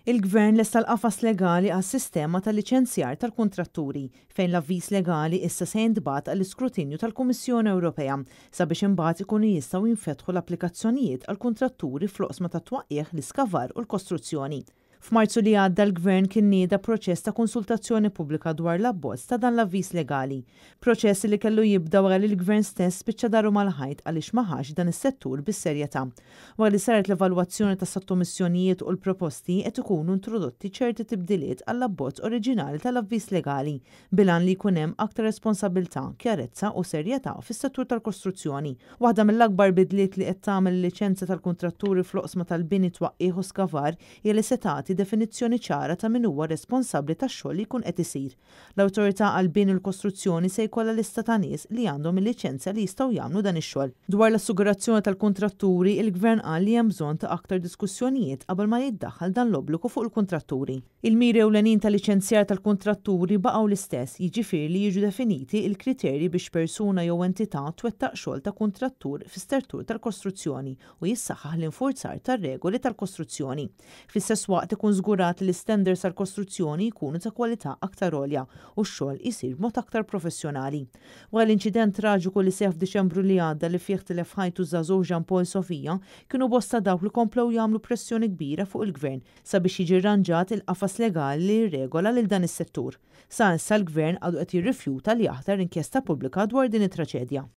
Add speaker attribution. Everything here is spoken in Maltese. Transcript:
Speaker 1: Il-Gvern lesta l-qafas legali għas-sistema tal-liċenzjar tal-kuntratturi fejn l-avviż legali issa se jintbagħat għall-iskrutinju tal-Kummissjoni Ewropea sabiex imbagħad ikunu jistgħu jinfetħu l-applikazzjonijiet għall-kuntratturi fl-oqsma tat-twaqqieħ, l-iskavar u l-kostruzzjoni. F'Marzu li għadda l-Gvern kien nieda proċess ta' konsultazzjoni pubblika dwar l-abbozz ta' dan l-avviż legali. Proċess li kellu jibda wara li l-Gvern stess spiċċa daru mal-ħajt għaliex ma ħax dan is-settur bis-serjetà. Wara li saret l-evalwazzjoni ta' sottomissjonijiet u l-proposti qed ikunu introdotti ċerti tibdiliet għall-abbozz oriġinali tal-avviż legali bilan li jkun hemm aktar responsabilità, kjarezza u serjetà fis-settur tal-kostruzzjoni. Waħda mill-akbar bidliet li qed tagħmel il-liċenzja tal-kuntratturi fl-oqsma tal-bini twaqqieħ u skavar hija li se tagħti definizzjoni ċara ta' min huwa responsabbli tax-xogħol li jkun qed isir. L-Awtorità għall-Bini u l-Kostruzzjoni se jkollha lista ta' nies li għandhom il-liċenzja li jistgħu jagħmlu dan ix-xogħol. Dwar l-assigurazzjoni tal-kuntratturi, il-Gvern qal li hemm bżonn ta' aktar diskussjonijiet qabel ma jiddaħħal dan l-obbligu fuq il-kuntratturi. Il-miri ewlenin tal-liċenzjar tal-kuntratturi baqgħu l-istess, jiġifieri li jiġu definiti il-kriterji biex persuna jew entità twettaq xogħol ta' kuntrattur fis-settur tal-kostruzzjoni u jissaħħaħ l-infurzar tar-regoli tal-kostruzzjoni. Fl-istess waqt ikun żgurat li l-standards tal-kostruzzjoni jkunu ta' kwalità aktar għolja u x-xogħol isir b'mod aktar professjonali. Wara l-inċident traġiku li seħħ f'Diċembru li għadda li fih tilef ħajtu żagħżugħ Jean Paul Sofija, kienu bosta dawk li komplew jagħmlu pressjoni kbira fuq il-Gvern sabiex jiġi rranġat il-qafas legali li jirregola lil dan is-settur. Sa issa l-Gvern għadu qed jirrifjuta li jaħdar inkjesta pubblika dwar din it-traċedja.